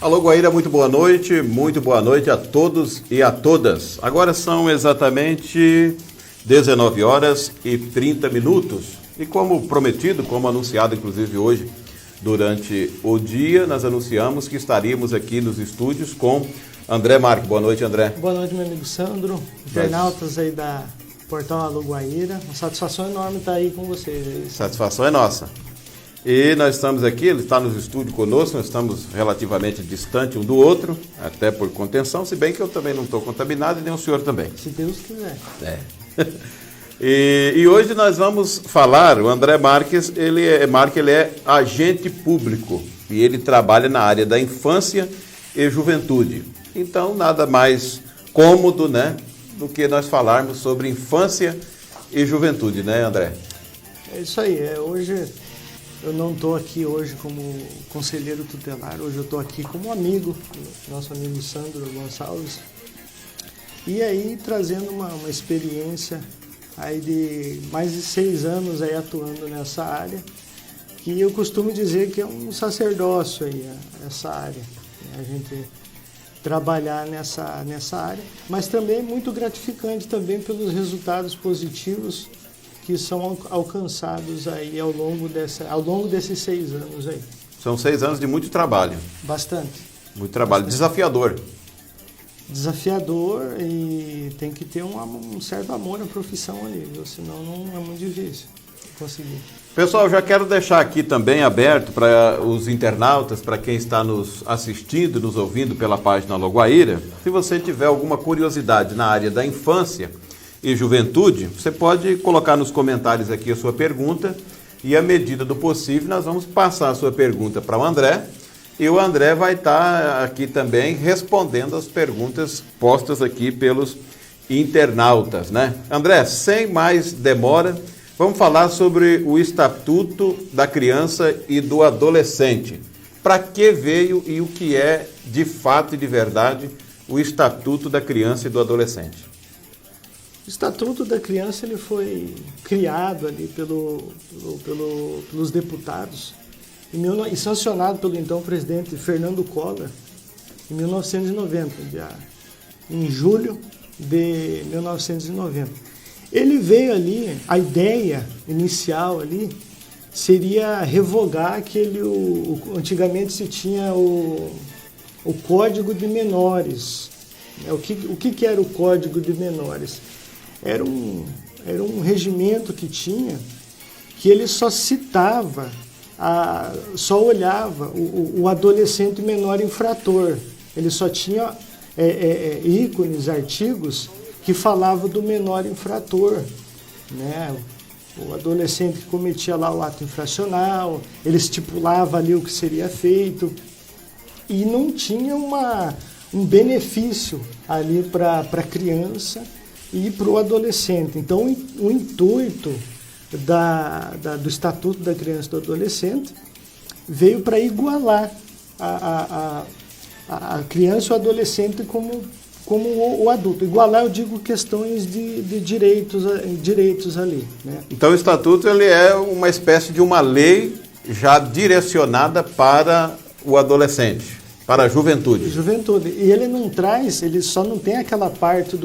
Alô, Guaíra, muito boa noite a todos e a todas. Agora são exatamente 19 horas e 30 minutos. E como prometido, como anunciado inclusive hoje, durante o dia, nós anunciamos que estaríamos aqui nos estúdios com André Marques. Boa noite, André. Boa noite, meu amigo Sandro, internautas aí da Portal Alô Guaíra. Uma satisfação enorme estar aí com vocês. Aí. Satisfação é nossa. E nós estamos aqui, ele está nos estúdios conosco, nós estamos relativamente distante um do outro, até por contenção, se bem que eu também não estou contaminado e nem o senhor também. Se Deus quiser. E hoje nós vamos falar, o André Marques, ele é agente público e ele trabalha na área da infância e juventude. Então, nada mais cômodo, né, do que nós falarmos sobre infância e juventude, né, André? É isso aí, hoje eu não estou aqui hoje como conselheiro tutelar, hoje eu estou aqui como amigo, nosso amigo Sandro Gonçalves, e aí trazendo uma experiência aí de mais de 6 anos aí atuando nessa área, que eu costumo dizer que é um sacerdócio aí, essa área, a gente trabalhar nessa área, mas também muito gratificante também pelos resultados positivos que são alcançados aí ao longo desses 6 anos aí. São 6 anos de muito trabalho. Bastante. Muito trabalho, bastante. Desafiador. Desafiador e tem que ter um certo amor na profissão ali, viu? Senão não é muito difícil conseguir. Pessoal, eu já quero deixar aqui também aberto para os internautas, para quem está nos assistindo, nos ouvindo pela página Alô Guaíra, se você tiver alguma curiosidade na área da infância e juventude, você pode colocar nos comentários aqui a sua pergunta e, à medida do possível, nós vamos passar a sua pergunta para o André e o André vai estar aqui também respondendo as perguntas postas aqui pelos internautas, né? André, sem mais demora, vamos falar sobre o Estatuto da Criança e do Adolescente. Para que veio e o que é, de fato e de verdade, o Estatuto da Criança e do Adolescente? O Estatuto da Criança ele foi criado ali pelos deputados e sancionado pelo então presidente Fernando Collor em 1990, em julho de 1990. Ele veio ali, a ideia inicial ali seria revogar antigamente se tinha o Código de Menores. O que era o Código de Menores? Era um regimento que tinha, que ele só citava, só olhava o adolescente menor infrator. Ele só tinha ícones, artigos que falavam do menor infrator, né? O adolescente que cometia lá o ato infracional, ele estipulava ali o que seria feito e não tinha um benefício ali para a criança e para o adolescente. Então, o intuito do Estatuto da Criança e do Adolescente veio para igualar a criança e o adolescente como o adulto. Igualar, eu digo, questões de direitos ali, né? Então, o Estatuto ele é uma espécie de uma lei já direcionada para o adolescente. Para a juventude. Juventude. E ele não traz, ele só não tem aquela parte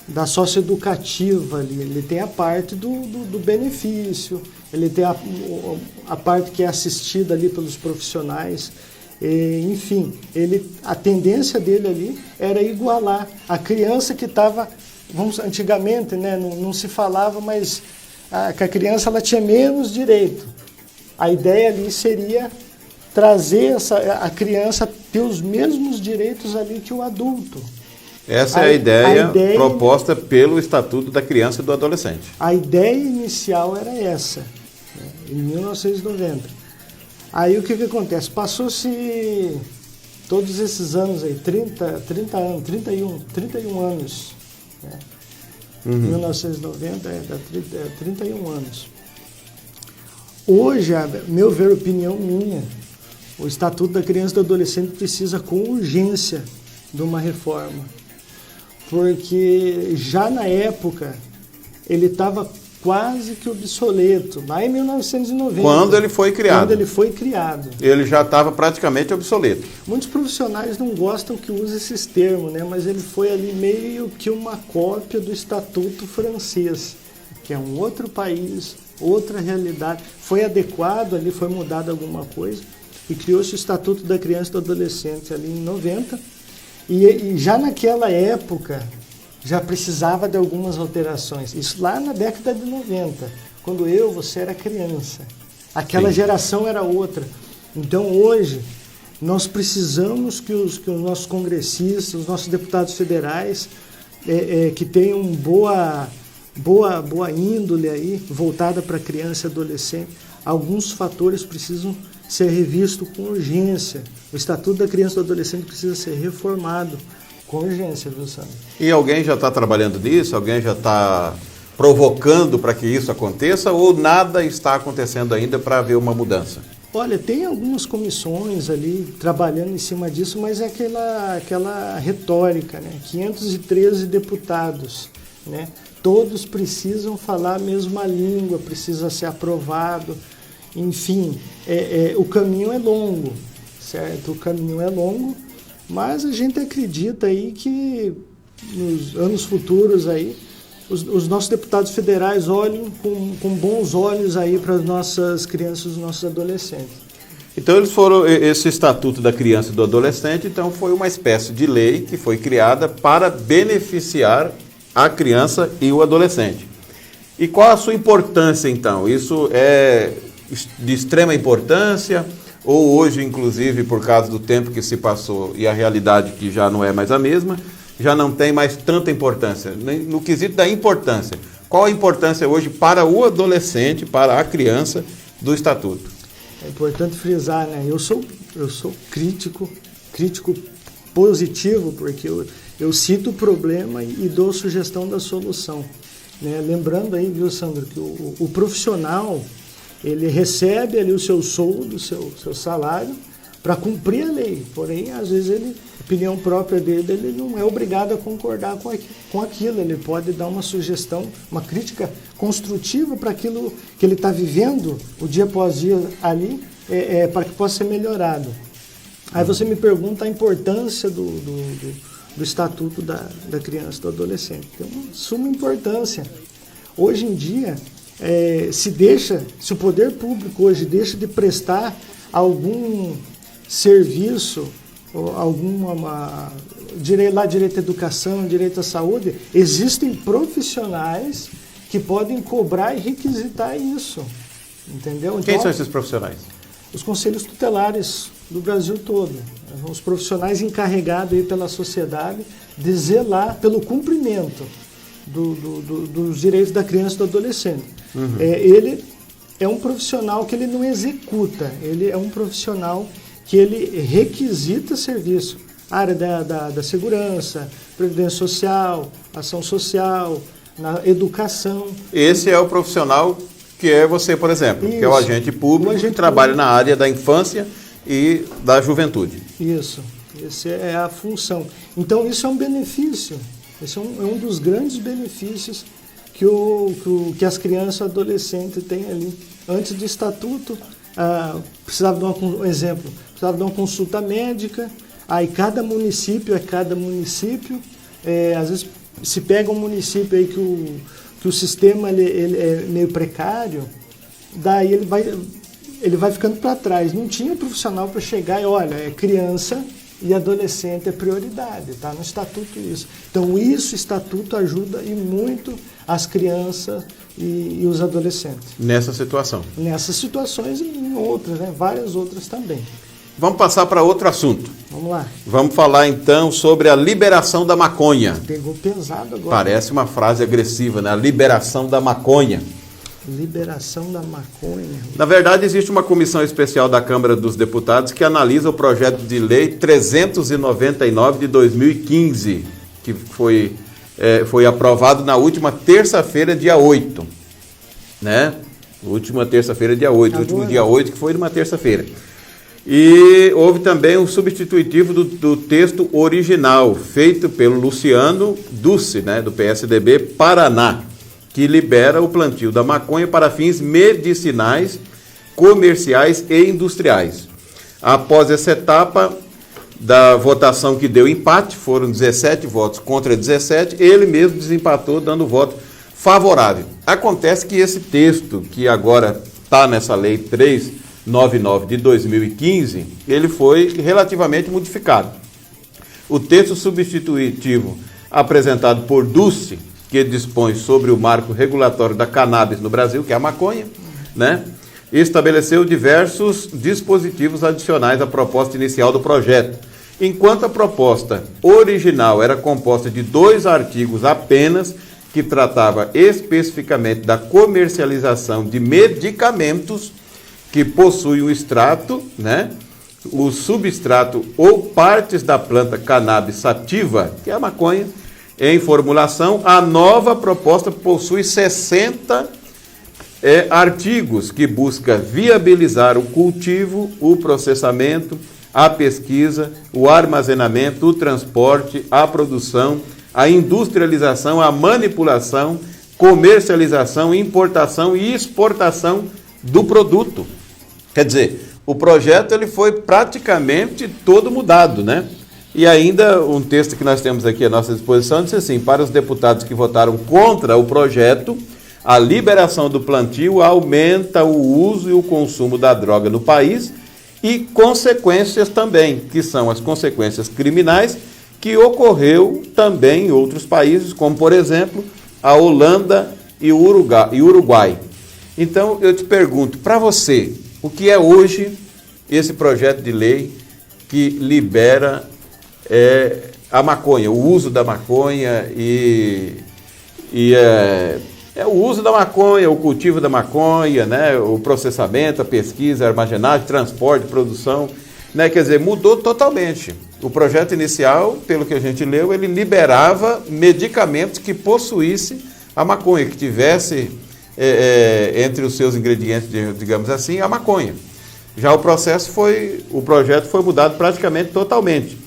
da socioeducativa ali, ele tem a parte do benefício, ele tem a parte que é assistida ali pelos profissionais, enfim, a tendência dele ali era igualar a criança que estava, antigamente, né, não se falava, mas que a criança ela tinha menos direito. A ideia ali seria trazer a criança ter os mesmos direitos ali que o adulto. Essa é a ideia proposta pelo Estatuto da Criança e do Adolescente. A ideia inicial era essa, né, em 1990. Aí o que acontece? Passou-se todos esses anos aí, 31 anos, né? 1990 dá 31 anos. Hoje, meu ver, opinião minha, o Estatuto da Criança e do Adolescente precisa com urgência de uma reforma, porque já na época ele estava quase que obsoleto, lá em 1990. Quando ele foi criado. Quando ele foi criado. Ele já estava praticamente obsoleto. Muitos profissionais não gostam que use esses termos, né? Mas ele foi ali meio que uma cópia do Estatuto francês, que é um outro país, outra realidade. Foi adequado ali, foi mudado alguma coisa, e criou-se o Estatuto da Criança e do Adolescente ali em 90. E já naquela época, já precisava de algumas alterações. Isso lá na década de 90, quando você era criança. Aquela geração era outra. Então hoje, nós precisamos que os nossos congressistas, os nossos deputados federais, que tenham boa índole aí, voltada para criança e adolescente, alguns fatores precisam ser revistos com urgência. O Estatuto da Criança e do Adolescente precisa ser reformado com urgência, viu, Sandro? E alguém já está trabalhando nisso? Alguém já está provocando para que isso aconteça? Ou nada está acontecendo ainda para haver uma mudança? Olha, tem algumas comissões ali trabalhando em cima disso, mas é aquela retórica, né? 513 deputados, né? Todos precisam falar a mesma língua, precisa ser aprovado. Enfim, o caminho é longo, certo? O caminho é longo, mas a gente acredita aí que nos anos futuros aí, os nossos deputados federais olhem com bons olhos aí para as nossas crianças e os nossos adolescentes. Então esse Estatuto da Criança e do Adolescente, então foi uma espécie de lei que foi criada para beneficiar a criança e o adolescente. E qual a sua importância então? Isso é de extrema importância ou hoje, inclusive, por causa do tempo que se passou e a realidade que já não é mais a mesma, já não tem mais tanta importância? No quesito da importância, qual a importância hoje para o adolescente, para a criança do Estatuto? É importante frisar, né? Eu sou crítico positivo, porque eu cito o problema e dou sugestão da solução, né? Lembrando aí, viu, Sandro, que o profissional, ele recebe ali o seu soldo, o seu salário, para cumprir a lei. Porém, às vezes, a opinião própria dele, ele não é obrigado a concordar com aquilo. Ele pode dar uma sugestão, uma crítica construtiva para aquilo que ele está vivendo, o dia após dia ali, para que possa ser melhorado. Aí você me pergunta a importância do Estatuto da Criança e do Adolescente. Tem uma suma importância. Hoje em dia, se o poder público hoje deixa de prestar algum serviço, direito à educação, direito à saúde, existem profissionais que podem cobrar e requisitar isso, entendeu? Então, quem são esses profissionais? Os conselhos tutelares do Brasil todo, os profissionais encarregados aí pela sociedade de zelar pelo cumprimento dos direitos da criança e do adolescente. Uhum. Ele é um profissional que ele não executa, ele é um profissional que ele requisita serviço, área da segurança, previdência social, ação social, na educação. Esse é o profissional que é você, por exemplo, isso, que é o agente público que trabalha na área da infância e da juventude. Isso, essa é a função. Então isso é um benefício, esse é um dos grandes benefícios que as crianças e adolescentes têm ali. Antes do estatuto, precisava de um exemplo, precisava de uma consulta médica, aí cada município, às vezes se pega um município aí que o sistema ele é meio precário, daí ele vai ficando para trás. Não tinha profissional para chegar e, olha, criança e adolescente é prioridade, tá no estatuto isso. Então o estatuto ajuda e muito as crianças e os adolescentes. Nessa situação. Nessas situações e em outras, né? Várias outras também. Vamos passar para outro assunto. Vamos lá. Vamos falar então sobre a liberação da maconha. Pegou pesado agora. Parece uma frase agressiva, né? A liberação da maconha. Liberação da maconha. Na verdade, existe uma comissão especial da Câmara dos Deputados que analisa o projeto de lei 399 de 2015, que foi aprovado na última terça-feira, dia 8. Né? Última terça-feira, dia 8. Agora. Último dia 8, que foi numa terça-feira. E houve também um substitutivo do texto original, feito pelo Luciano Duce, né, do PSDB Paraná, que libera o plantio da maconha para fins medicinais, comerciais e industriais. Após essa etapa da votação que deu empate, foram 17 votos contra 17, ele mesmo desempatou dando voto favorável. Acontece que esse texto, que agora está nessa lei 399 de 2015, ele foi relativamente modificado. O texto substitutivo apresentado por Dulce, que dispõe sobre o marco regulatório da cannabis no Brasil, que é a maconha, né, estabeleceu diversos dispositivos adicionais à proposta inicial do projeto. Enquanto a proposta original era composta de 2 artigos apenas, que tratava especificamente da comercialização de medicamentos que possuem o extrato, né, o substrato ou partes da planta cannabis sativa, que é a maconha, em formulação, a nova proposta possui 60 artigos que busca viabilizar o cultivo, o processamento, a pesquisa, o armazenamento, o transporte, a produção, a industrialização, a manipulação, comercialização, importação e exportação do produto. Quer dizer, o projeto ele foi praticamente todo mudado, né? E ainda um texto que nós temos aqui à nossa disposição diz assim: para os deputados que votaram contra o projeto, a liberação do plantio aumenta o uso e o consumo da droga no país e consequências também, que são as consequências criminais que ocorreu também em outros países, como por exemplo a Holanda e o Uruguai. Então eu te pergunto, para você, o que é hoje esse projeto de lei que libera a maconha, o uso da maconha o uso da maconha, o cultivo da maconha, né, o processamento, a pesquisa, a armazenagem, transporte, produção, né, quer dizer, mudou totalmente. O projeto inicial, pelo que a gente leu, ele liberava medicamentos que possuíssem a maconha, que tivesse entre os seus ingredientes, digamos assim, a maconha. Já o projeto foi mudado praticamente totalmente.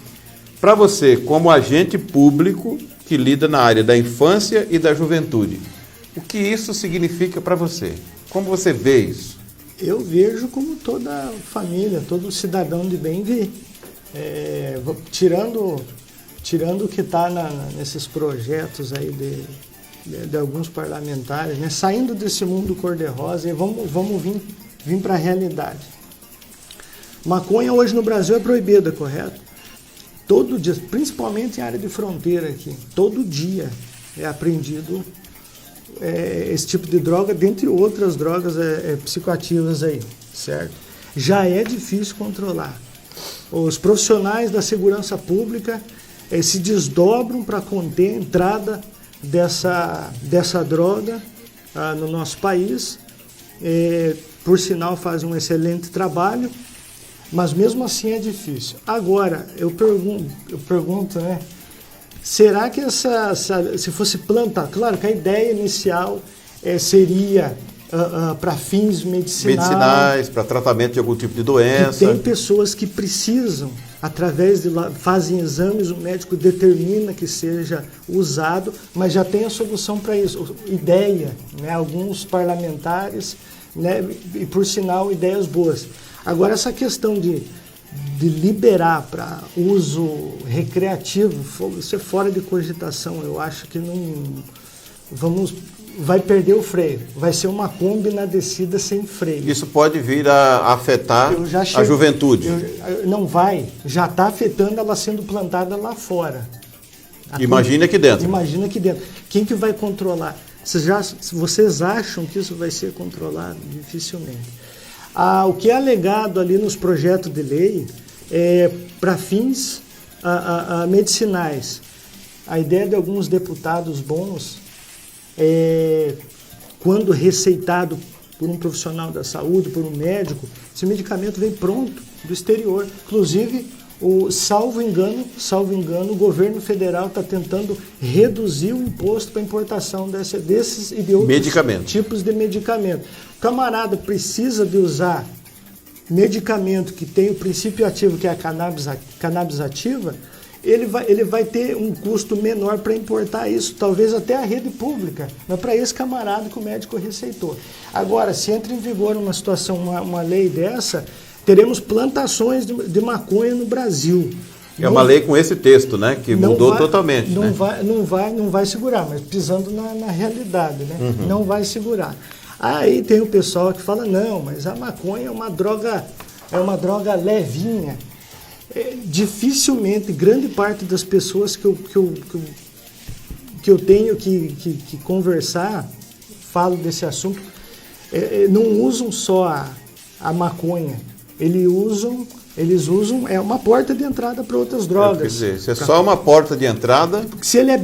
Para você, como agente público que lida na área da infância e da juventude, o que isso significa para você? Como você vê isso? Eu vejo como toda família, todo cidadão de bem vê. Tirando o que está nesses projetos aí de alguns parlamentares, né, saindo desse mundo cor-de-rosa e vamos vir para a realidade. Maconha hoje no Brasil é proibida, correto? Todo dia, principalmente em área de fronteira aqui, todo dia é apreendido esse tipo de droga, dentre outras drogas psicoativas aí, certo? Já é difícil controlar. Os profissionais da segurança pública se desdobram para conter a entrada dessa droga no nosso país. Por sinal, fazem um excelente trabalho, mas mesmo assim é difícil. Agora, eu pergunto, né? Será que se fosse plantar, claro que a ideia inicial seria para fins medicinais, para tratamento de algum tipo de doença. Tem pessoas que precisam, fazem exames, o médico determina que seja usado, mas já tem a solução para isso. Ideia, né? Alguns parlamentares, né? E por sinal, ideias boas. Agora, essa questão de liberar para uso recreativo, isso é fora de cogitação. Eu acho que vai perder o freio. Vai ser uma Kombi na descida sem freio. Isso pode vir a afetar a juventude. Não vai. Já está afetando ela sendo plantada lá fora. Imagina aqui dentro. Imagina aqui dentro. Quem que vai controlar? Vocês acham que isso vai ser controlado? Dificilmente. O que é alegado ali nos projetos de lei é para fins medicinais. A ideia de alguns deputados bons quando receitado por um profissional da saúde, por um médico, esse medicamento vem pronto do exterior. Inclusive, salvo engano, o governo federal está tentando reduzir o imposto para importação desses e de outros tipos de medicamento. O camarada precisa de usar medicamento que tem o princípio ativo, que é a cannabis ativa, ele vai ter um custo menor para importar isso, talvez até a rede pública, mas para esse camarada que o médico receitou. Agora, se entra em vigor uma situação, uma lei dessa, teremos plantações de maconha no Brasil. É uma lei com esse texto, né? Que mudou totalmente. Não vai segurar, mas pisando na realidade, né? Uhum. Não vai segurar. Aí tem o pessoal que fala, não, mas a maconha é uma droga levinha. Dificilmente, grande parte das pessoas que eu tenho que conversar, falo desse assunto, não usam só a maconha, eles usam uma porta de entrada para outras drogas. Quer dizer, se é só uma porta de entrada... Se ele é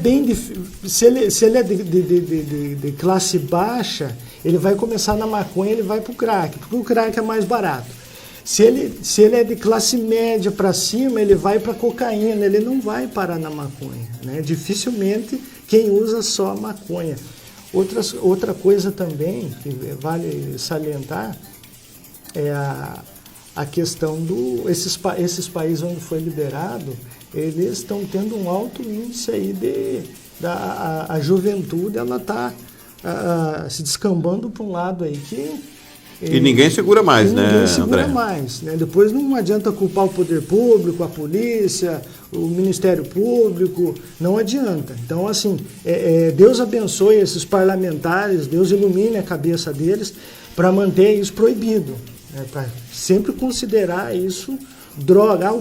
de classe baixa, ele vai começar na maconha, ele vai para o crack, porque o crack é mais barato. Se ele é de classe média para cima, ele vai para cocaína, ele não vai parar na maconha, né? Dificilmente quem usa só a maconha. Outra coisa também que vale salientar é a questão esses países onde foi liberado, eles estão tendo um alto índice aí a juventude, ela está se descambando para um lado aí que... E ninguém segura mais, né, André? Ninguém segura mais, né? Depois não adianta culpar o poder público, a polícia, o Ministério Público, não adianta. Então, assim, Deus abençoe esses parlamentares, Deus ilumine a cabeça deles para manter isso proibido, né? Para sempre considerar isso droga.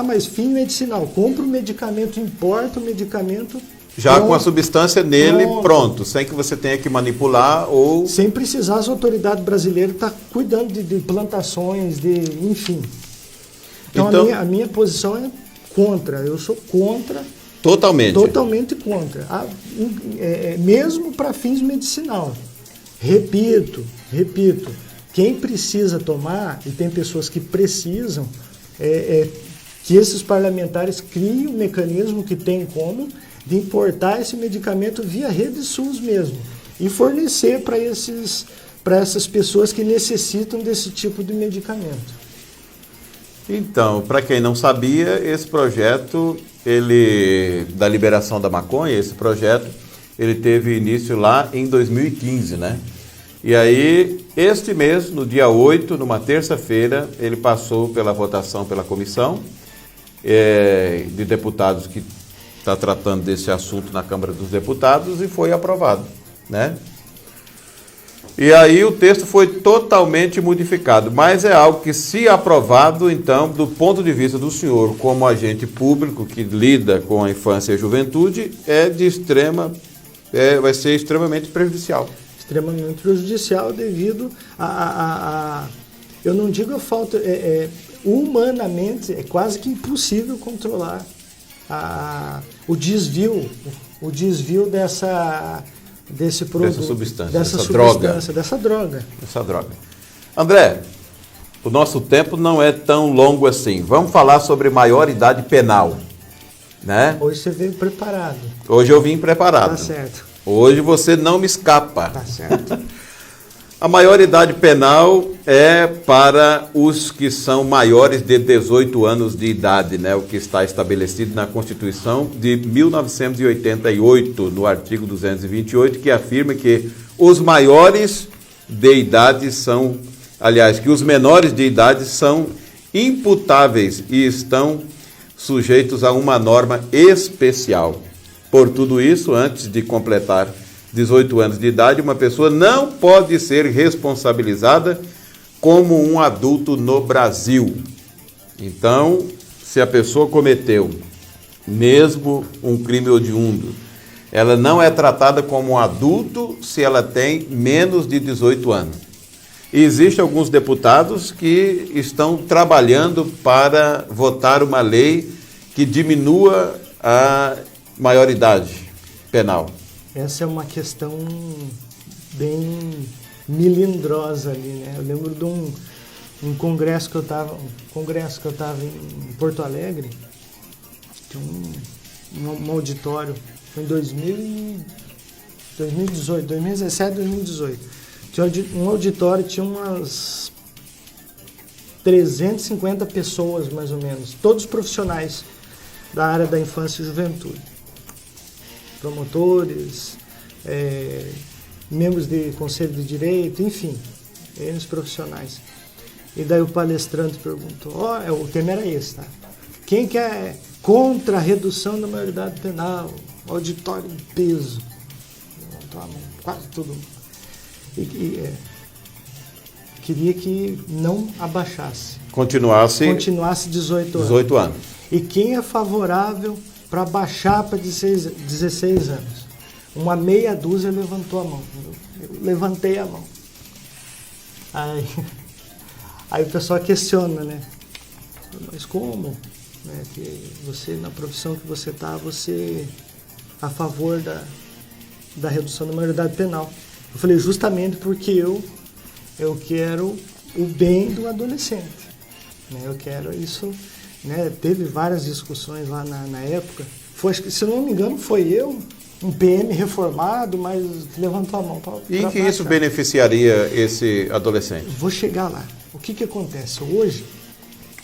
Mas fim medicinal, compra o medicamento, importa o medicamento... Já pronto, com a substância nele, pronto, sem que você tenha que manipular ou... Sem precisar as autoridades brasileiras estar cuidando de plantações, enfim. Então a minha posição é contra, eu sou contra. Totalmente? Totalmente contra, mesmo para fins medicinal. Repito, quem precisa tomar, e tem pessoas que precisam, que esses parlamentares criem um mecanismo que tem como... de importar esse medicamento via rede SUS mesmo e fornecer para essas pessoas que necessitam desse tipo de medicamento. Então, para quem não sabia, esse projeto, da liberação da maconha, esse projeto, ele teve início lá em 2015, né? E aí, este mês, no dia 8, numa terça-feira, ele passou pela votação pela comissão de deputados que está tratando desse assunto na Câmara dos Deputados e foi aprovado, né? E aí o texto foi totalmente modificado, mas é algo que, se aprovado, então, do ponto de vista do senhor como agente público que lida com a infância e a juventude, vai ser extremamente prejudicial. Extremamente prejudicial devido eu não digo a falta, humanamente é quase que impossível controlar o desvio desse produto, dessa droga. André, o nosso tempo não é tão longo assim. Vamos falar sobre maioridade penal, né? Hoje você veio preparado. Hoje eu vim preparado. Tá certo. Hoje você não me escapa. Tá certo. A maioridade penal é para os que são maiores de 18 anos de idade, né? O que está estabelecido na Constituição de 1988, no artigo 228, que afirma que os maiores de idade que os menores de idade são imputáveis e estão sujeitos a uma norma especial. Por tudo isso, antes de completar 18 anos de idade, uma pessoa não pode ser responsabilizada como um adulto no Brasil. Então, se a pessoa cometeu mesmo um crime hediondo, ela não é tratada como um adulto se ela tem menos de 18 anos. E existem alguns deputados que estão trabalhando para votar uma lei que diminua a maioridade penal. Essa é uma questão bem melindrosa ali, né? Eu lembro de um congresso que eu estava em Porto Alegre, tinha um auditório, foi em 2018, 2017, 2018. Tinha um auditório, tinha umas 350 pessoas, mais ou menos, todos profissionais. da área da infância e juventude. Promotores, membros de conselho de direito, enfim, eles profissionais. E daí o palestrante perguntou, o tema era esse, tá? Quem que é contra a redução da maioridade penal? Auditório em peso. Levantou a mão, quase todo mundo. Queria que não abaixasse. Continuasse 18 anos. 18 anos. E quem é favorável para baixar para 16 anos? Uma meia dúzia levantou a mão. Eu levantei a mão. Aí o pessoal questiona, né? Mas como? Né? Que você, na profissão que você está, você é a favor da redução da maioridade penal. Eu falei, justamente porque eu quero o bem do adolescente. Né? Eu quero isso. Né? Teve várias discussões lá na época. Acho que, se não me engano, foi eu, um PM reformado, mas levantou a mão para E em que isso beneficiaria esse adolescente? Vou chegar lá. O que acontece? Hoje,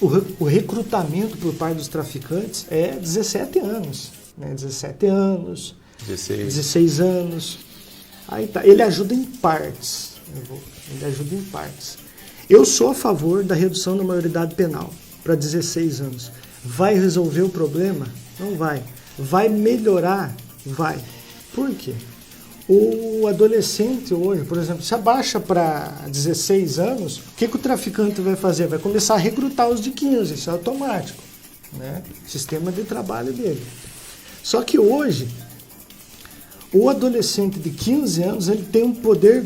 o recrutamento por parte dos traficantes é 17 anos. Né? 17 anos, 16 anos. Aí tá. Ele ajuda em partes. Ele ajuda em partes. Eu sou a favor da redução da maioridade penal para 16 anos. Vai resolver o problema? Não vai. Vai melhorar? Vai. Por quê? O adolescente hoje, por exemplo, se abaixa para 16 anos, o que o traficante vai fazer? Vai começar a recrutar os de 15, isso é automático. Né? Sistema de trabalho dele. Só que hoje, o adolescente de 15 anos, ele tem um poder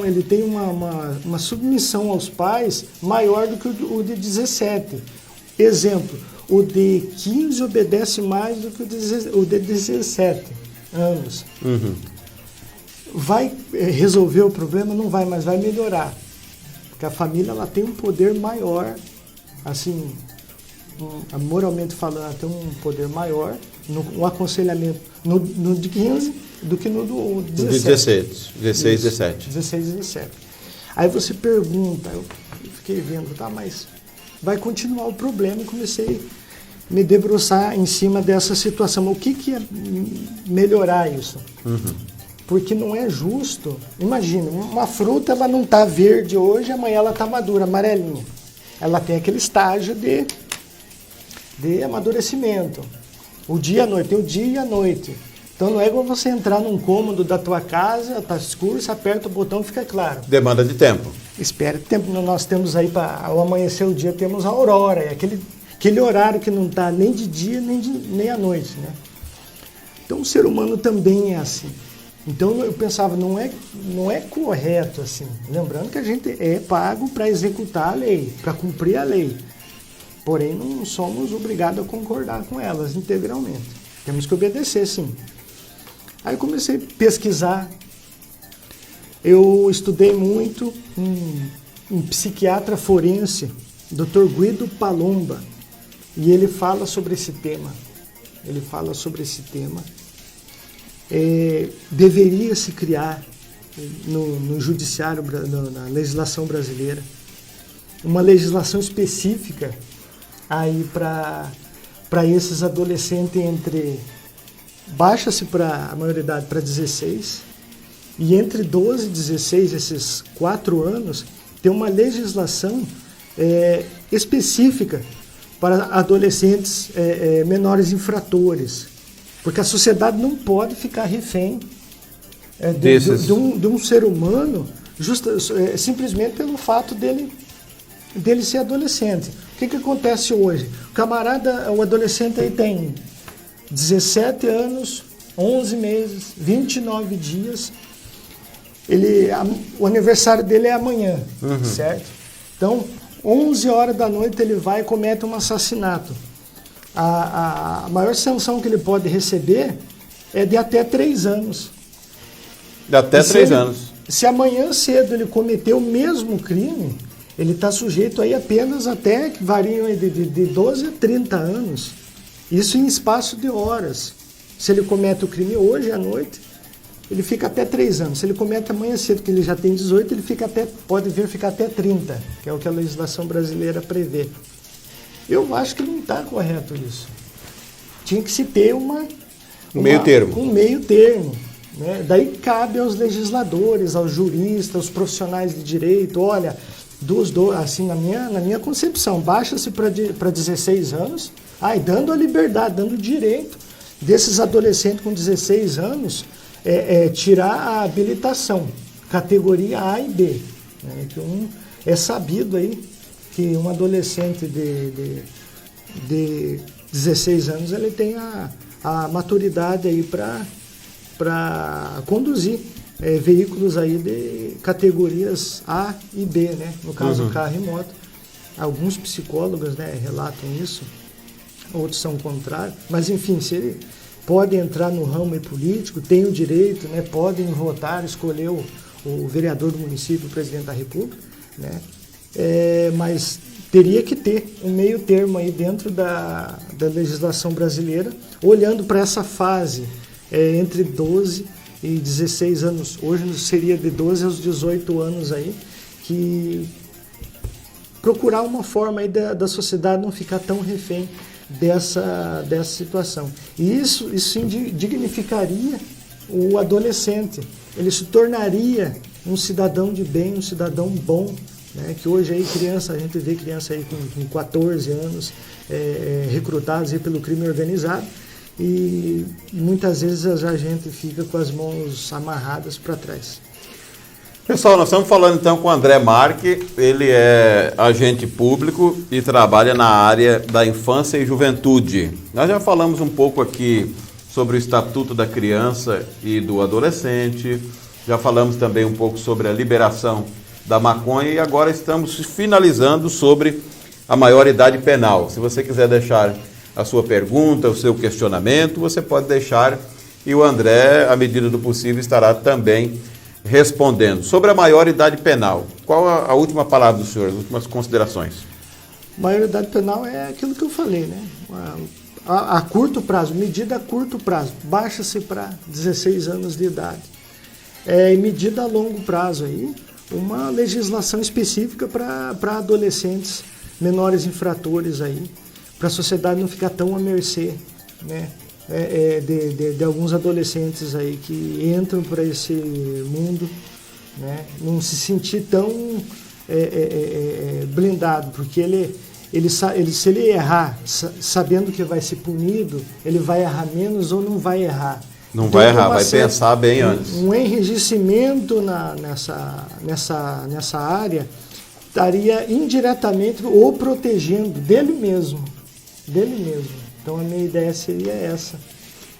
ele tem uma submissão aos pais maior do que o de 17. Exemplo, o de 15 obedece mais do que o de 17 anos. Uhum. Vai resolver o problema? Não vai, mas vai melhorar. Porque a família ela tem um poder maior, assim, moralmente falando, ela tem um poder maior no aconselhamento no de 15 do que no do 17. 16, 17. 16 e 17. Aí você pergunta, eu fiquei vendo, tá, mas vai continuar o problema e comecei a me debruçar em cima dessa situação. O que é melhorar isso? Uhum. Porque não é justo. Imagina, uma fruta ela não está verde hoje, amanhã ela está madura, amarelinha. Ela tem aquele estágio de amadurecimento. O dia e a noite, tem o dia e a noite. Então não é igual você entrar num cômodo da tua casa, está escuro, você aperta o botão e fica claro. Demanda de tempo. Espera tempo. Nós temos aí, ao amanhecer o dia, temos a aurora, é aquele horário que não está nem de dia nem à noite. Né? Então o ser humano também é assim. Então eu pensava, não é correto assim. Lembrando que a gente é pago para executar a lei, para cumprir a lei. Porém, não somos obrigados a concordar com elas integralmente. Temos que obedecer, sim. Aí eu comecei a pesquisar. Eu estudei muito um psiquiatra forense, Dr. Guido Palomba, e ele fala sobre esse tema. Deveria se criar no judiciário, na legislação brasileira, uma legislação específica aí para esses adolescentes baixa-se para a maioridade para 16 e entre 12 e 16, esses 4 anos, tem uma legislação específica para adolescentes menores infratores, porque a sociedade não pode ficar refém de um ser humano simplesmente pelo fato dele ser adolescente. O que acontece hoje? O adolescente aí tem 17 anos, 11 meses, 29 dias. O aniversário dele é amanhã, certo? Então, 11 horas da noite ele vai e comete um assassinato. A maior sanção que ele pode receber é de até 3 anos. De até 3 anos. Se amanhã cedo ele cometer o mesmo crime, ele está sujeito aí apenas até, que variam de 12 a 30 anos. Isso em espaço de horas. Se ele comete o crime hoje à noite, ele fica até 3 anos. Se ele comete amanhã cedo, que ele já tem 18, ele pode vir ficar até 30, que é o que a legislação brasileira prevê. Eu acho que não está correto isso. tinha que se ter um meio termo. Um meio termo. Né? Daí cabe aos legisladores, aos juristas, aos profissionais de direito, olha, assim, na minha concepção, baixa-se para 16 anos, dando a liberdade, dando o direito desses adolescentes com 16 anos tirar a habilitação, categoria A e B. Né? Que é sabido aí que um adolescente de 16 anos ele tem a maturidade aí para conduzir veículos aí de categorias A e B, né? No caso, carro e moto. Alguns psicólogos, né, relatam isso, outros são contrários, mas enfim, se ele pode entrar no ramo político, tem o direito, né, podem votar, escolher o vereador do município, o presidente da República, né? Mas teria que ter um meio termo aí dentro da legislação brasileira, olhando para essa fase entre 12 e 16 anos. Hoje seria de 12 aos 18 anos aí, que procurar uma forma aí da sociedade não ficar tão refém dessa situação. E isso dignificaria o adolescente. Ele se tornaria um cidadão de bem, um cidadão bom, né? Que hoje aí a gente vê criança aí com 14 anos recrutados aí pelo crime organizado, e muitas vezes a gente fica com as mãos amarradas para trás. Pessoal, nós estamos falando então com o André Marque, ele é agente público e trabalha na área da infância e juventude. Nós já falamos um pouco aqui sobre o Estatuto da Criança e do Adolescente, já falamos também um pouco sobre a liberação da maconha e agora estamos finalizando sobre a maioridade penal. Se você quiser deixar a sua pergunta, o seu questionamento, você pode deixar e o André, à medida do possível, estará também respondendo. Sobre a maioridade penal, qual a última palavra do senhor, as últimas considerações? Maioridade penal é aquilo que eu falei, né? A curto prazo, medida a curto prazo, baixa-se para 16 anos de idade. E medida a longo prazo aí, uma legislação específica para adolescentes, menores infratores aí, para a sociedade não ficar tão à mercê, né, de alguns adolescentes aí que entram para esse mundo, né, não se sentir tão blindado, porque se ele errar sabendo que vai ser punido, ele vai errar menos ou não vai errar. Não então, vai errar, vai pensar bem antes. Um enrijecimento nessa área estaria indiretamente o protegendo dele mesmo. Então a minha ideia seria essa.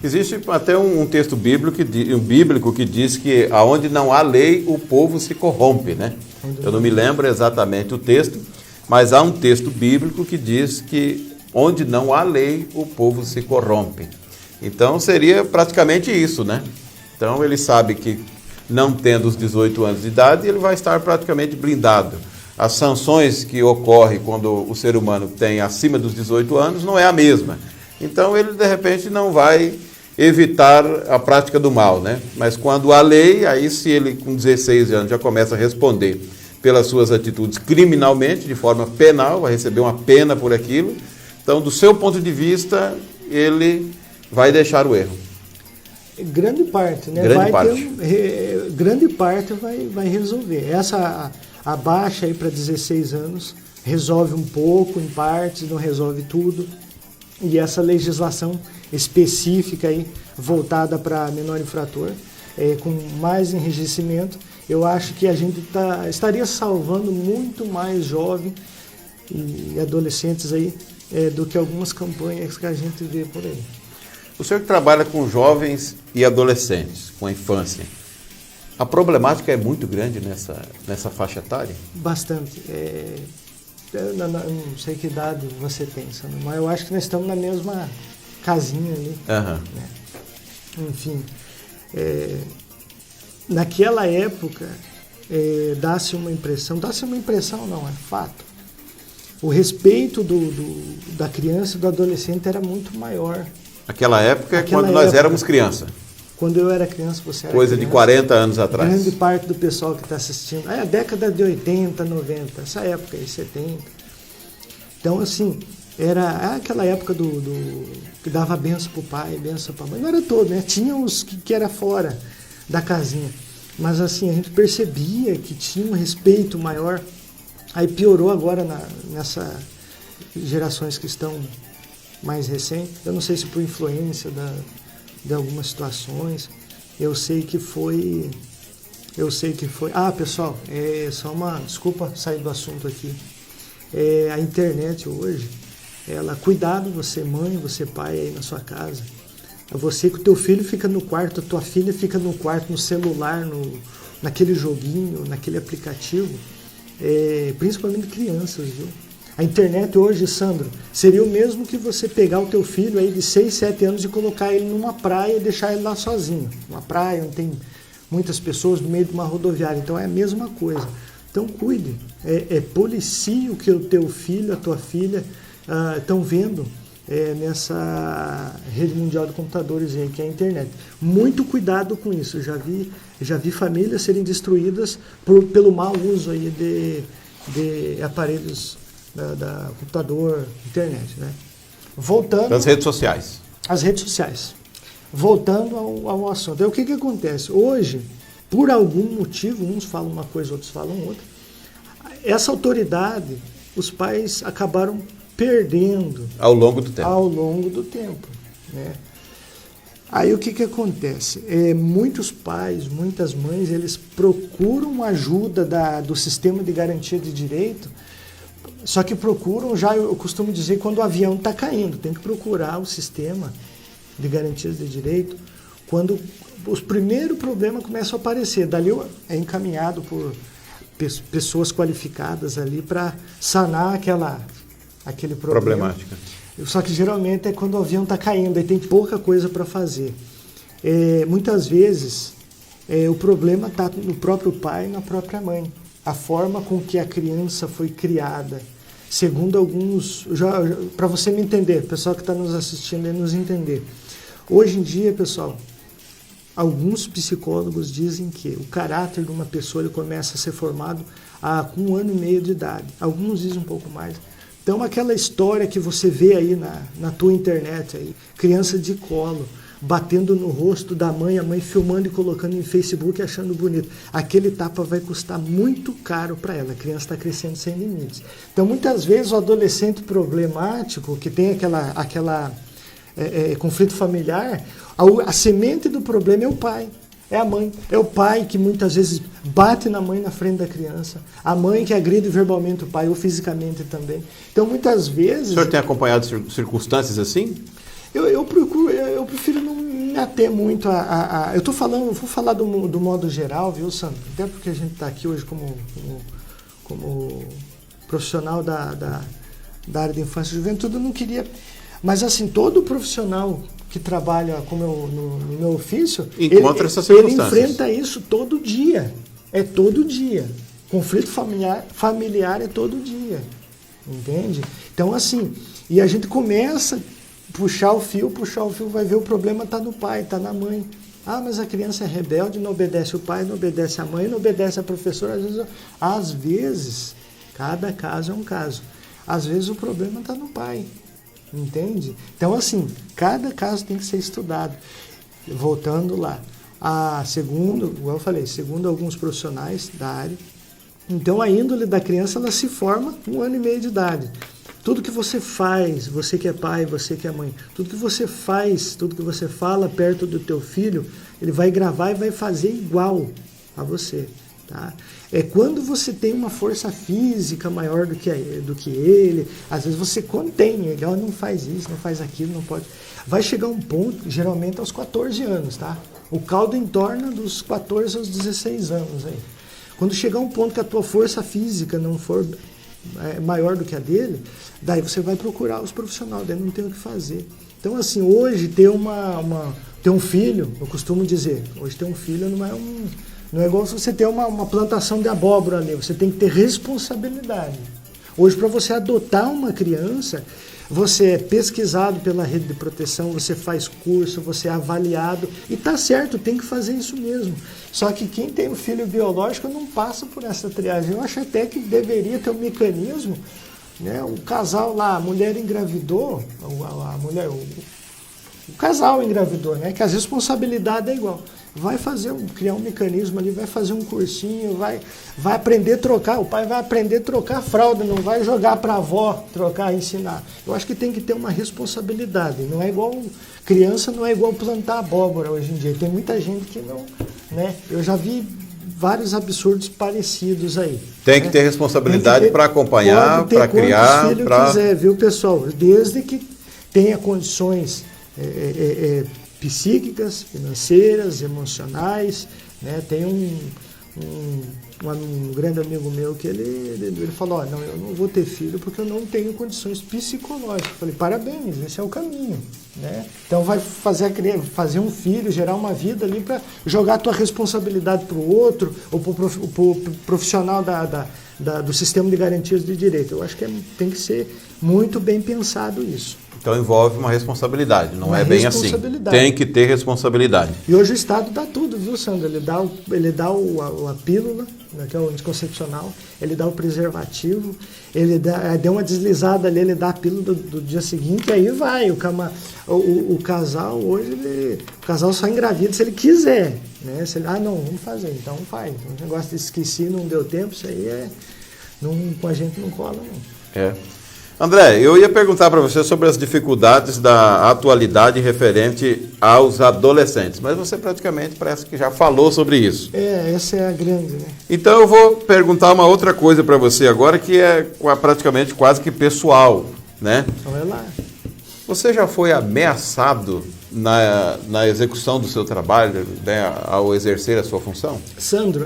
Existe até um texto bíblico que diz que aonde não há lei, o povo se corrompe, né? Eu não me lembro exatamente o texto, mas há um texto bíblico que diz que onde não há lei, o povo se corrompe. Então seria praticamente isso, né? Então ele sabe que não tendo os 18 anos de idade, ele vai estar praticamente blindado. As sanções que ocorrem quando o ser humano tem acima dos 18 anos não é a mesma. Então ele de repente não vai evitar a prática do mal, né? Mas quando há lei, aí se ele com 16 anos já começa a responder pelas suas atitudes criminalmente, de forma penal, vai receber uma pena por aquilo. Então, do seu ponto de vista, ele vai deixar o erro. Grande parte, né? Grande parte vai resolver. A baixa aí para 16 anos resolve um pouco, em partes, não resolve tudo. E essa legislação específica aí, voltada para menor infrator, com mais enrijecimento, eu acho que a gente estaria salvando muito mais jovens e adolescentes aí do que algumas campanhas que a gente vê por aí. O senhor que trabalha com jovens e adolescentes, com a infância, a problemática é muito grande nessa faixa etária? Bastante. Eu não sei que idade você pensa, mas eu acho que nós estamos na mesma casinha ali. Uhum. Né? Enfim, naquela época, dá-se uma impressão não, é fato. O respeito da criança e do adolescente era muito maior. Aquela época, quando nós éramos criança. Quando eu era criança, você era coisa criança. De 40 anos atrás. Grande parte do pessoal que está assistindo. A década de 80, 90, essa época aí, 70. Então, assim, era aquela época que dava benção para o pai, benção para a mãe. Não era todo, né? Tinha os que era fora da casinha. Mas assim, a gente percebia que tinha um respeito maior. Aí piorou agora nessas gerações que estão mais recentes. Eu não sei se por influência de algumas situações. Eu sei que foi... Ah, pessoal, desculpa sair do assunto aqui. A internet hoje, cuidado, você mãe, você pai aí na sua casa. Você que o teu filho fica no quarto, a tua filha fica no quarto, no celular, naquele joguinho, naquele aplicativo. Principalmente crianças, viu? A internet hoje, Sandro, seria o mesmo que você pegar o teu filho aí de 6, 7 anos e colocar ele numa praia e deixar ele lá sozinho. Uma praia onde tem muitas pessoas no meio de uma rodoviária. Então é a mesma coisa. Então cuide, policie o que o teu filho, a tua filha estão vendo nessa rede mundial de computadores aí, que é a internet. Muito cuidado com isso. Eu já vi famílias serem destruídas pelo mau uso aí de aparelhos da computador, internet, né? Voltando das redes sociais. As redes sociais. Voltando ao assunto. Aí o que acontece? Hoje, por algum motivo, uns falam uma coisa, outros falam outra, essa autoridade, os pais acabaram perdendo ao longo do tempo. Né? Aí o que acontece? Muitos pais, muitas mães, eles procuram ajuda do sistema de garantia de direito, só que procuram, já eu costumo dizer, quando o avião está caindo, tem que procurar o sistema de garantias de direito quando os primeiros problemas começam a aparecer. Dali é encaminhado por pessoas qualificadas ali para sanar aquele problema. Problemática. Só que geralmente é quando o avião está caindo, aí tem pouca coisa para fazer. Muitas vezes o problema está no próprio pai e na própria mãe. A forma com que a criança foi criada. Segundo alguns... Para você me entender, pessoal que está nos assistindo e nos entender. Hoje em dia, pessoal, alguns psicólogos dizem que o caráter de uma pessoa ele começa a ser formado com 1 ano e meio de idade. Alguns dizem um pouco mais. Então, aquela história que você vê aí na tua internet, aí, criança de colo, batendo no rosto da mãe, a mãe filmando e colocando em Facebook e achando bonito. Aquele tapa vai custar muito caro para ela. A criança está crescendo sem limites. Então, muitas vezes, o adolescente problemático, que tem aquela conflito familiar, a semente do problema é o pai. É a mãe. É o pai que muitas vezes bate na mãe na frente da criança. A mãe que agride verbalmente o pai, ou fisicamente também. Então, muitas vezes... O senhor tem acompanhado circunstâncias assim? Eu prefiro não me ater muito eu vou falar do modo geral, viu, Sandro? Até porque a gente está aqui hoje como profissional da área de infância e juventude, eu não queria... Mas, assim, todo profissional que trabalha no meu ofício, encontra essas circunstâncias. Ele enfrenta isso todo dia. É todo dia. Conflito familiar é todo dia. Entende? Então, assim, e a gente começa a puxar o fio, vai ver o problema está no pai, está na mãe. Ah, mas a criança é rebelde, não obedece o pai, não obedece a mãe, não obedece a professora. Às vezes, cada caso é um caso. Às vezes o problema está no pai. Entende? Então, assim, cada caso tem que ser estudado. Voltando lá, igual eu falei, segundo alguns profissionais da área, então a índole da criança ela se forma com 1 ano e meio de idade. Tudo que você faz, você que é pai, você que é mãe, tudo que você faz, tudo que você fala perto do teu filho, ele vai gravar e vai fazer igual a você. Tá? É quando você tem uma força física maior do que ele, às vezes você contém ele, não faz isso, não faz aquilo, não pode. Vai chegar um ponto, geralmente aos 14 anos, tá? O caldo entorna dos 14 aos 16 anos. Aí. Quando chegar um ponto que a tua força física não for maior do que a dele, daí você vai procurar os profissionais, daí não tem o que fazer. Então, assim, hoje ter um filho, eu costumo dizer, hoje ter um filho não é igual se você ter uma plantação de abóbora ali, você tem que ter responsabilidade. Hoje, para você adotar uma criança, você é pesquisado pela rede de proteção, você faz curso, você é avaliado, e tá certo, tem que fazer isso mesmo. Só que quem tem um filho biológico não passa por essa triagem. Eu acho até que deveria ter um mecanismo, né? O casal lá, a mulher engravidou, o casal engravidou, né? Que as responsabilidades é igual. Vai criar um mecanismo ali, vai fazer um cursinho, vai aprender a trocar, o pai vai aprender a trocar a fralda, não vai jogar para a avó trocar, ensinar. Eu acho que tem que ter uma responsabilidade, não é igual, criança não é igual plantar abóbora hoje em dia, tem muita gente que não, né? Eu já vi vários absurdos parecidos aí. Tem que ter responsabilidade para acompanhar, para criar, filho quiser, viu, pessoal? Desde que tenha condições psíquicas, financeiras, emocionais, né? Tem um grande amigo meu que ele falou, não, eu não vou ter filho porque eu não tenho condições psicológicas. Eu falei, parabéns, esse é o caminho, né? Então vai fazer um filho, gerar uma vida ali para jogar a tua responsabilidade para o outro ou para o profissional do sistema de garantias de direito. Eu acho que tem que ser muito bem pensado isso. Então envolve uma responsabilidade, não é bem assim. Tem que ter responsabilidade. E hoje o Estado dá tudo, viu, Sandro? Ele dá a pílula, né, que é o anticoncepcional, ele dá o preservativo, deu uma deslizada ali, ele dá a pílula do dia seguinte, e aí vai. O casal hoje, o casal só engravida se ele quiser. Né? Se ele, não, vamos fazer, então faz. O negócio de esqueci, não deu tempo, isso aí com a gente não cola, não. É. André, eu ia perguntar para você sobre as dificuldades da atualidade referente aos adolescentes, mas você praticamente parece que já falou sobre isso. Essa é a grande, né? Então eu vou perguntar uma outra coisa para você agora que é praticamente quase que pessoal, né? Então é lá. Você já foi ameaçado na execução do seu trabalho, né, ao exercer a sua função? Sandro,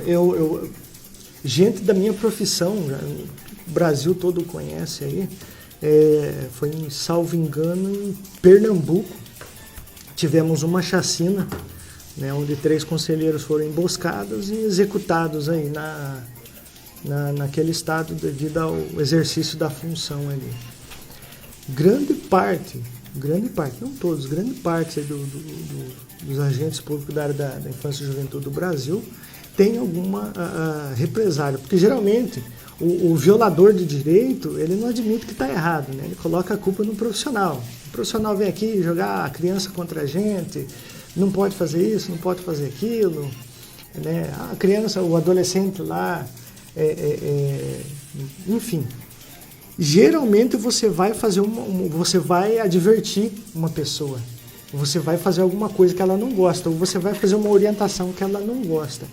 gente da minha profissão, o Brasil todo conhece aí, foi, salvo engano, em Pernambuco. Tivemos uma chacina, né, onde 3 conselheiros foram emboscados e executados aí naquele estado devido ao exercício da função ali. Grande parte, não todos, grande parte dos agentes públicos da área da infância e juventude do Brasil tem alguma represália, porque geralmente o violador de direito, ele não admite que está errado, né? Ele coloca a culpa no profissional. O profissional vem aqui jogar a criança contra a gente, não pode fazer isso, não pode fazer aquilo, né? A criança, o adolescente lá, enfim. Geralmente você vai fazer você vai advertir uma pessoa, você vai fazer alguma coisa que ela não gosta, ou você vai fazer uma orientação que ela não gosta.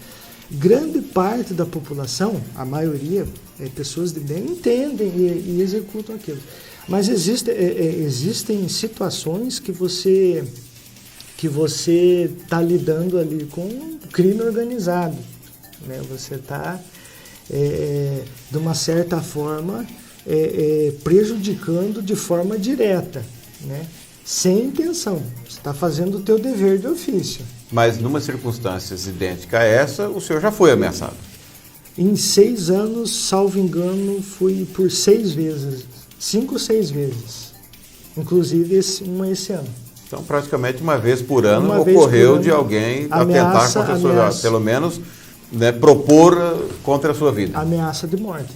Grande parte da população, a maioria, pessoas de bem, entendem e executam aquilo. Mas existem situações que você está lidando ali com crime organizado, né? Você está, de uma certa forma, prejudicando de forma direta, né? Sem intenção. Você está fazendo o teu dever de ofício. Mas numa circunstância idêntica a essa, o senhor já foi ameaçado? Em 6 anos, salvo engano, fui por 6 vezes, 5 ou 6 vezes. Inclusive esse ano. Então, praticamente uma vez por ano ocorreu de alguém atentar contra a sua vida, pelo menos, né, propor contra a sua vida. Ameaça de morte.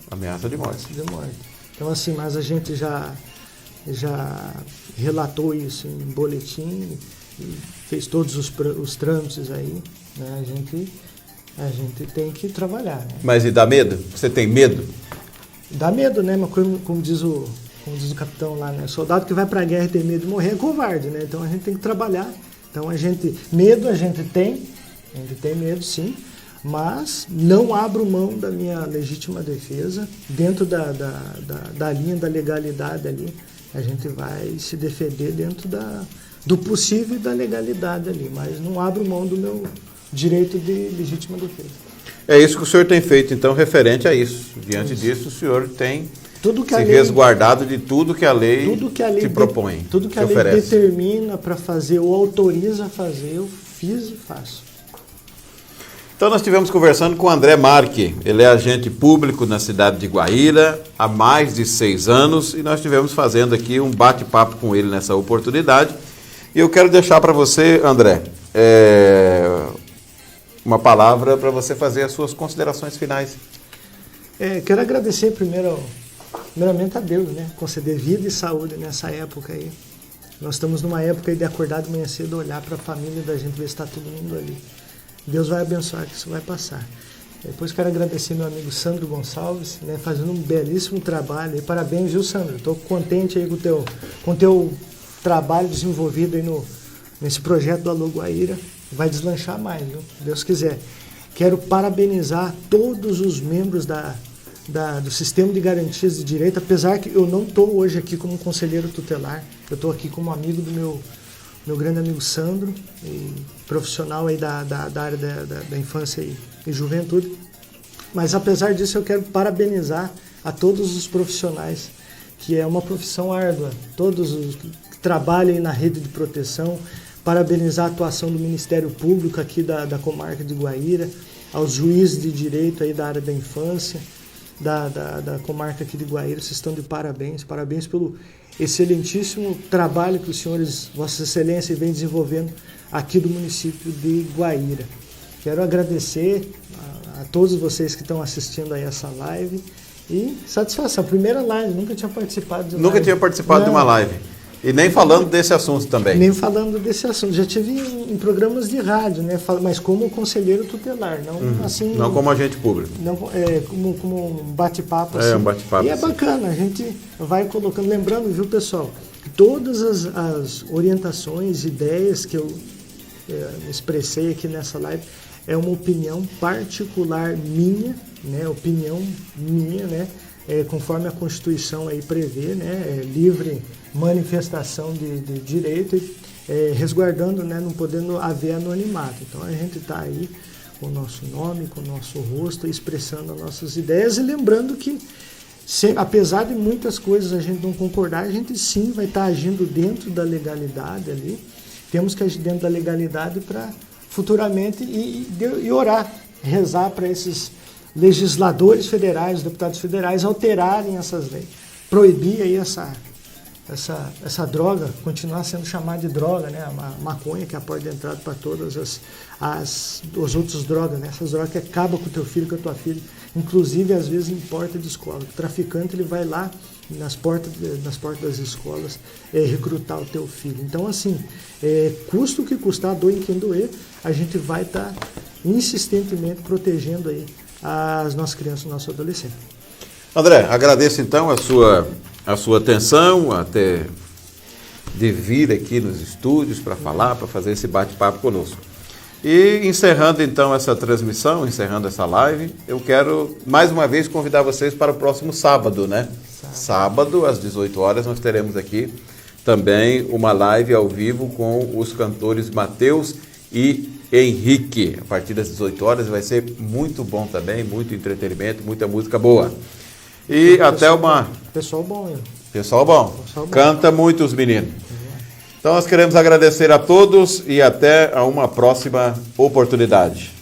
Ameaça de morte. Então, assim, mas a gente já relatou isso em boletim, fez todos os trâmites aí, né? A gente tem que trabalhar, né? Mas e dá medo? Você tem medo? Dá medo, né? Mas como diz o capitão lá, né? Soldado que vai pra guerra e tem medo de morrer é covarde, né? Então a gente tem que trabalhar. Então medo a gente tem medo sim, mas não abro mão da minha legítima defesa, dentro da linha da legalidade ali, a gente vai se defender dentro do possível e da legalidade ali, mas não abro mão do meu direito de legítima defesa. É isso que o senhor tem feito, então, referente a isso. Diante disso, o senhor tem se resguardado de tudo que a lei te propõe. Tudo que a lei determina para fazer ou autoriza a fazer, eu fiz e faço. Então nós estivemos conversando com o André Marque, ele é agente público na cidade de Guaíra há mais de 6 anos e nós estivemos fazendo aqui um bate-papo com ele nessa oportunidade. E eu quero deixar para você, André, uma palavra para você fazer as suas considerações finais. Quero agradecer primeiramente a Deus, né? Conceder vida e saúde nessa época aí. Nós estamos numa época aí de acordar de manhã cedo, olhar para a família da gente, ver se está todo mundo ali. Deus vai abençoar que isso vai passar. Depois quero agradecer meu amigo Sandro Gonçalves, né, fazendo um belíssimo trabalho. E parabéns, viu, Sandro? Estou contente aí com o teu trabalho desenvolvido aí nesse projeto do Alô Guaíra. Vai deslanchar mais, viu? Deus quiser. Quero parabenizar todos os membros do Sistema de Garantias de Direito, apesar que eu não estou hoje aqui como conselheiro tutelar, eu estou aqui como amigo do meu grande amigo Sandro, e profissional aí da área da infância e juventude. Mas apesar disso, eu quero parabenizar a todos os profissionais, que é uma profissão árdua, todos os que trabalham aí na rede de proteção, parabenizar a atuação do Ministério Público aqui da comarca de Guaíra, aos juízes de direito aí da área da infância, da comarca aqui de Guaíra. Vocês estão de parabéns, parabéns pelo excelentíssimo trabalho que os senhores, Vossa Excelência, vem desenvolvendo aqui do município de Guaíra. Quero agradecer a todos vocês que estão assistindo aí essa live e satisfação. Primeira live, nunca tinha participado de Nunca tinha participado de uma live. E nem falando desse assunto também. Nem falando desse assunto. Já tive em programas de rádio, né? Mas como conselheiro tutelar, não assim. Não como agente público. Não, como um bate-papo. Assim. Um bate-papo. E é bacana, a gente vai colocando. Lembrando, viu, pessoal, todas as orientações, ideias que eu expressei aqui nessa live é uma opinião particular minha, né? Opinião minha, né? Conforme a Constituição aí prevê, né? Livre manifestação de direito, resguardando, né? Não podendo haver anonimato. Então a gente está aí com o nosso nome, com o nosso rosto, expressando as nossas ideias e lembrando que, apesar de muitas coisas a gente não concordar, a gente sim vai estar agindo dentro da legalidade ali. Temos que agir dentro da legalidade para futuramente e orar, rezar para esses legisladores federais, deputados federais alterarem essas leis, proibir aí essa droga, continuar sendo chamada de droga, né? A maconha, que é a porta de entrada para todas as outras drogas, né? Essas drogas que acabam com o teu filho, com a tua filha, inclusive às vezes em porta de escola. O traficante ele vai lá nas portas das escolas recrutar o teu filho. Então assim, custa o que custar, doa em quem doer, a gente vai estar insistentemente protegendo aí as nossas crianças e nossos adolescentes. André, agradeço então a sua atenção, até de vir aqui nos estúdios para falar, para fazer esse bate-papo conosco. E encerrando então essa transmissão, encerrando essa live, eu quero mais uma vez convidar vocês para o próximo sábado, né? Sábado, às 18 horas, nós teremos aqui também uma live ao vivo com os cantores Matheus e Henrique. A partir das 18 horas vai ser muito bom também, muito entretenimento, muita música boa. E até uma... Pessoal bom, hein? Pessoal bom. Canta muito os meninos. Então nós queremos agradecer a todos e até a uma próxima oportunidade.